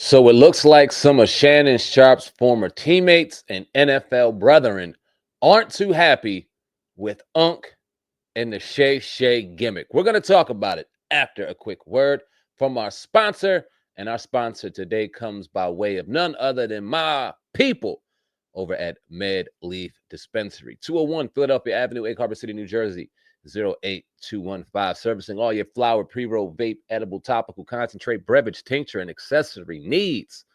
So it looks like some of Shannon Sharpe's former teammates and NFL brethren aren't too happy with Unc and the Shay Shay gimmick. We're going to talk about it after a quick word from our sponsor. And our sponsor today comes by way of none other than my people over at Med Leaf Dispensary, 201 Philadelphia Avenue, Egg Harbor City, New Jersey, 08215. Servicing all your flower, pre-roll, vape, edible, topical, concentrate, beverage, tincture, and accessory needs.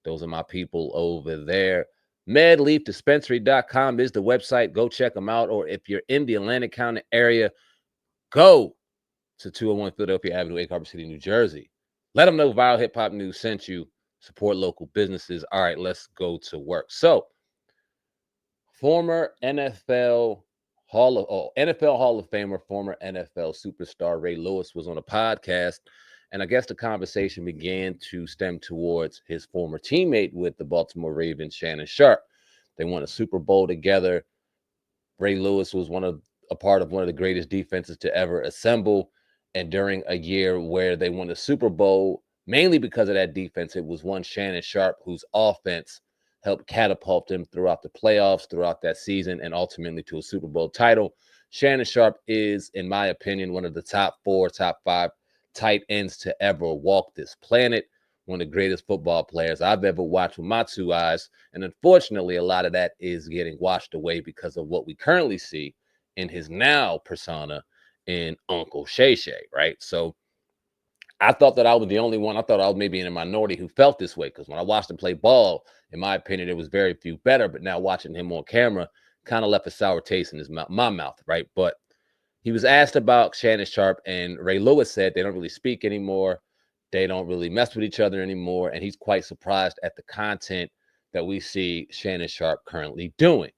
Those are my people over there. MedLeafDispensary.com is the website. Go check them out. Or if you're in the Atlantic County area, go to 201 Philadelphia Avenue, Egg Harbor City, New Jersey. Let them know Viral Hip Hop News sent you. Support local businesses. All right, let's go to work. So, former NFL Hall of Famer, former NFL superstar Ray Lewis was on a podcast, and I guess the conversation began to stem towards his former teammate with the Baltimore Ravens, Shannon Sharpe. They won a Super Bowl together. Ray Lewis was a part of one of the greatest defenses to ever assemble, and during a year where they won the Super Bowl, mainly because of that defense, it was one Shannon Sharpe whose offense helped catapult them throughout the playoffs, throughout that season, and ultimately to a Super Bowl title. Shannon Sharpe is, in my opinion, one of the top 4, top 5 tight ends to ever walk this planet. One of the greatest football players I've ever watched with my 2 eyes. And unfortunately, a lot of that is getting washed away because of what we currently see in his now persona in Uncle Shay Shay, right? So I thought that I was the only one. I thought I was maybe in a minority who felt this way, because when I watched him play ball, in my opinion, there was very few better. But now watching him on camera kind of left a sour taste in my mouth, right? But he was asked about Shannon Sharpe, and Ray Lewis said they don't really speak anymore. They don't really mess with each other anymore. And he's quite surprised at the content that we see Shannon Sharpe currently doing.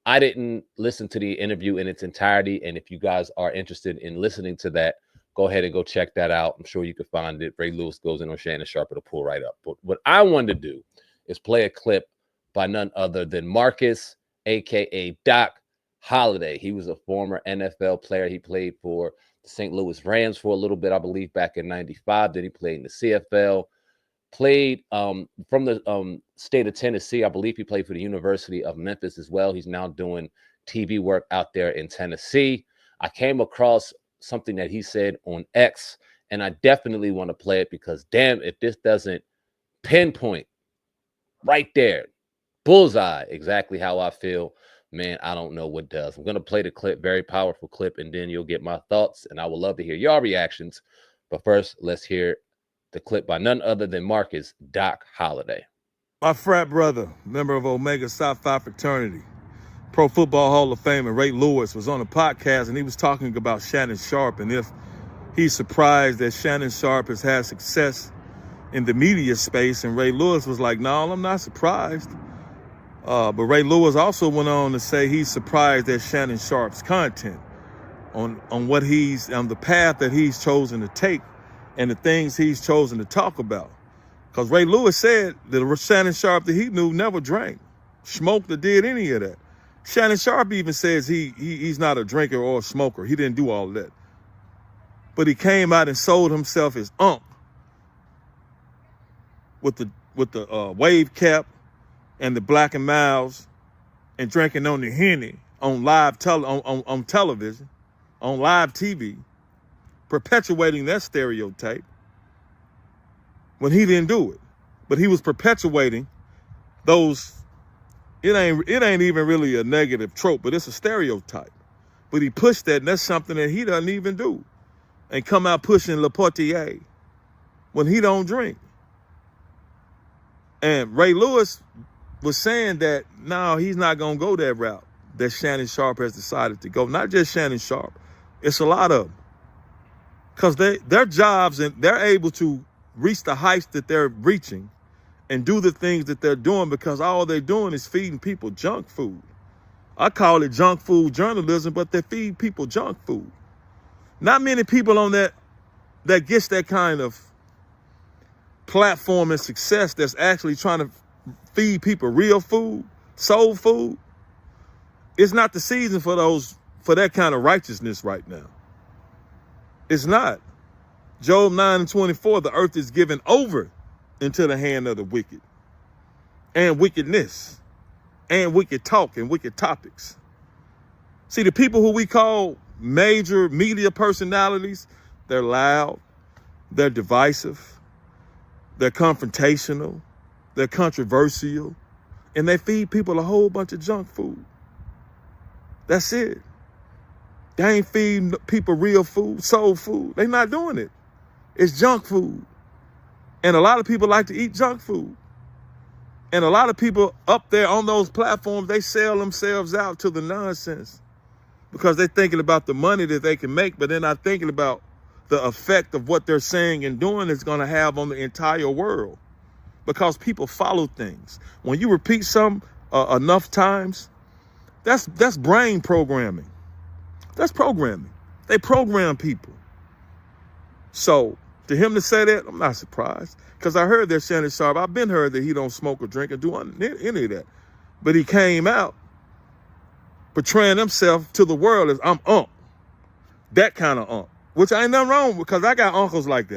I didn't listen to the interview in its entirety. And if you guys are interested in listening to that, go ahead and go check that out. I'm sure you can find it. Ray Lewis goes in on Shannon Sharpe. It'll pull right up. But what I wanted to do is play a clip by none other than Marcus, a.k.a. Doc Holliday. He was a former NFL player. He played for the St. Louis Rams for a little bit, I believe, back in 95. Then he played in the CFL. Played from the state of Tennessee. I believe he played for the University of Memphis as well. He's now doing TV work out there in Tennessee. I came across something that he said on X, and I definitely want to play it because, damn, if this doesn't pinpoint right there, bullseye, exactly how I feel, man, I don't know what does. I'm going to play the clip, very powerful clip, and then you'll get my thoughts, and I would love to hear your reactions. But first, let's hear the clip by none other than Marcus Doc Holliday. My frat brother, member of Omega Psi Phi fraternity, Pro Football Hall of Famer Ray Lewis, was on a podcast, and he was talking about Shannon Sharpe and if he's surprised that Shannon Sharpe has had success in the media space. And Ray Lewis was like, no, I'm not surprised. But Ray Lewis also went on to say he's surprised at Shannon Sharpe's content on what on the path that he's chosen to take and the things he's chosen to talk about. Because Ray Lewis said that Shannon Sharpe that he knew never drank, smoked, or did any of that. Shannon Sharpe even says he's not a drinker or a smoker. He didn't do all that. But he came out and sold himself as Unc with the wave cap and the Black and Miles and drinking on the Henny on live on television, on live TV, perpetuating that stereotype when he didn't do it. But he was perpetuating those. It ain't even really a negative trope, but it's a stereotype. But he pushed that, and that's something that he doesn't even do. And come out pushing Le Portier when he don't drink. And Ray Lewis was saying that, no, he's not going to go that route that Shannon Sharpe has decided to go. Not just Shannon Sharpe. It's a lot of them. Because their jobs, and they're able to reach the heights that they're reaching and do the things that they're doing because all they're doing is feeding people junk food. I call it junk food journalism, but they feed people junk food. Not many people on that gets that kind of platform and success that's actually trying to feed people real food, soul food. It's not the season for that kind of righteousness right now. It's not. Job 9:24, the earth is given over into the hand of the wicked, and wickedness, and wicked talk, and wicked topics. See, the people who we call major media personalities, they're loud, they're divisive, they're confrontational, they're controversial, and they feed people a whole bunch of junk food. That's it. They ain't feeding people real food, soul food. They're not doing it. It's junk food. And a lot of people like to eat junk food. And a lot of people up there on those platforms, they sell themselves out to the nonsense because they're thinking about the money that they can make, but they're not thinking about the effect of what they're saying and doing is going to have on the entire world. Because people follow things. When you repeat something enough times, that's brain programming. That's programming. They program people. So to him to say that, I'm not surprised. Because I heard that Shannon Sharpe, I've been heard that he don't smoke or drink or do any of that. But he came out portraying himself to the world as I'm that kind of which ain't nothing wrong with, because I got uncles like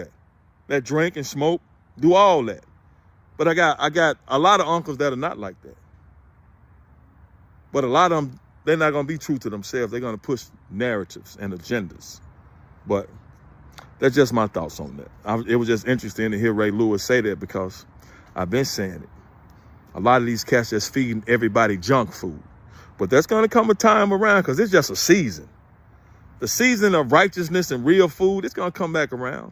that drink and smoke, do all that. But I got a lot of uncles that are not like that. But a lot of them, they're not going to be true to themselves. They're going to push narratives and agendas. But that's just my thoughts on that. It was just interesting to hear Ray Lewis say that, because I've been saying it. A lot of these cats just feeding everybody junk food. But there's going to come a time around, because it's just a season. The season of righteousness and real food, it's going to come back around.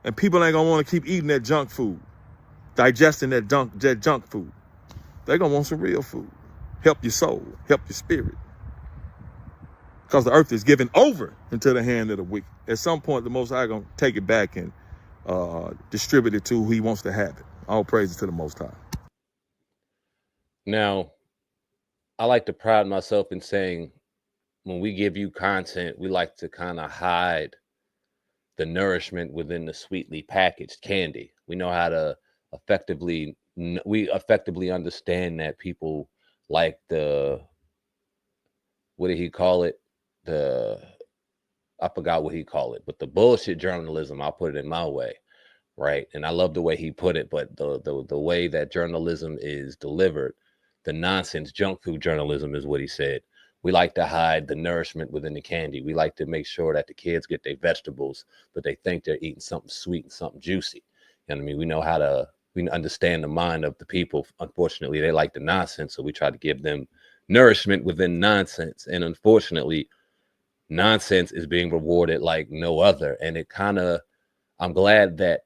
And people ain't going to want to keep eating that junk food, digesting that junk food. They're going to want some real food. Help your soul, help your spirit. Because the earth is given over into the hand of the wicked. At some point, the Most High going to take it back and distribute it to who he wants to have it. All praises to the Most High. Now, I like to pride myself in saying, when we give you content, we like to kind of hide the nourishment within the sweetly packaged candy. We know how to effectively understand that people like what did he call it? I forgot what he called it, but the bullshit journalism, I'll put it in my way, right? And I love the way he put it, but the way that journalism is delivered, the nonsense junk food journalism is what he said. We like to hide the nourishment within the candy. We like to make sure that the kids get their vegetables, but they think they're eating something sweet and something juicy. You know what I mean? We understand the mind of the people. Unfortunately, they like the nonsense, so we try to give them nourishment within nonsense. And unfortunately, nonsense is being rewarded like no other. And I'm glad that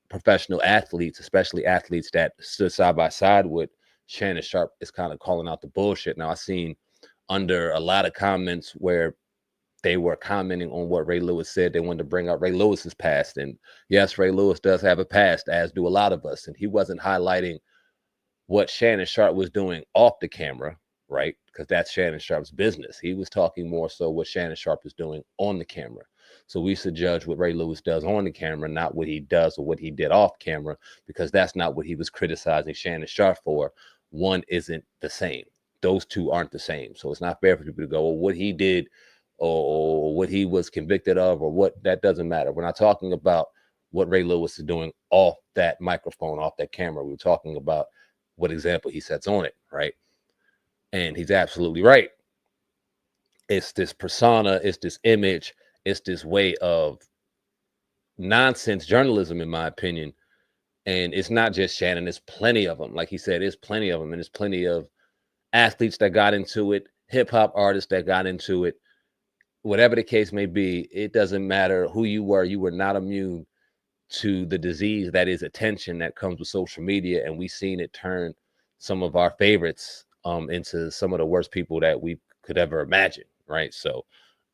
professional athletes, especially athletes that stood side by side with Shannon Sharpe, is kind of calling out the bullshit. Now, I've seen under a lot of comments where they were commenting on what Ray Lewis said. They wanted to bring up Ray Lewis's past. And yes, Ray Lewis does have a past, as do a lot of us. And he wasn't highlighting what Shannon Sharpe was doing off the camera, right? Because that's Shannon Sharpe's business. He was talking more so what Shannon Sharpe is doing on the camera. So we should judge what Ray Lewis does on the camera, not what he does or what he did off camera, because that's not what he was criticizing Shannon Sharpe for. One isn't the same. Those two aren't the same. So it's not fair for people to go, well, what he did or what he was convicted of or what, that doesn't matter. We're not talking about what Ray Lewis is doing off that microphone, off that camera. We're talking about what example he sets on it, right? And he's absolutely right. It's this persona, it's this image, it's this way of nonsense journalism, in my opinion. And it's not just Shannon, there's plenty of them. Like he said, there's plenty of them, and there's plenty of athletes that got into it, hip-hop artists that got into it. Whatever the case may be, it doesn't matter who you were not immune to the disease that is attention that comes with social media. And we've seen it turn some of our favorites into some of the worst people that we could ever imagine, right? So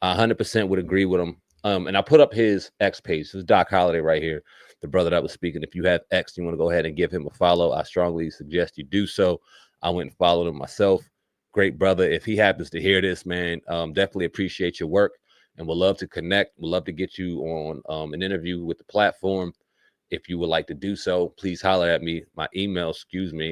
I 100% would agree with him. And I put up his X page. This is Doc Holliday right here, the brother that was speaking. If you have X, you want to go ahead and give him a follow, I strongly suggest you do so. I went and followed him myself. Great brother. If he happens to hear this, man, definitely appreciate your work, and we'll love to connect. We'll love to get you on an interview with the platform. If you would like to do so, please holler at me. My email,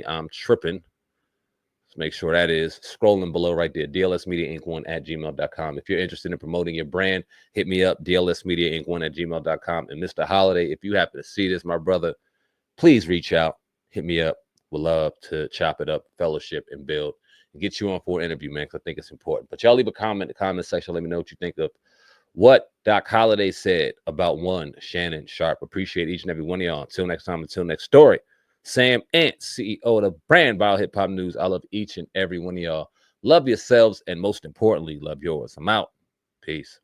I'm tripping. Let's make sure that is scrolling below right there, dlsmediainc1@gmail.com. If you're interested in promoting your brand, hit me up, dlsmediainc1@gmail.com. And Mr. Holiday, if you happen to see this, my brother, please reach out, hit me up. We'd love to chop it up, fellowship, and build, and get you on for an interview, man, because I think it's important. But y'all leave a comment in the comment section. Let me know what you think of what Doc Holliday said about one Shannon Sharpe. Appreciate each and every one of y'all. Until next time, until next story. Sam Ant, CEO of the brand Bio Hip Hop News. I love each and every one of y'all. Love yourselves, and most importantly, love yours. I'm out. Peace.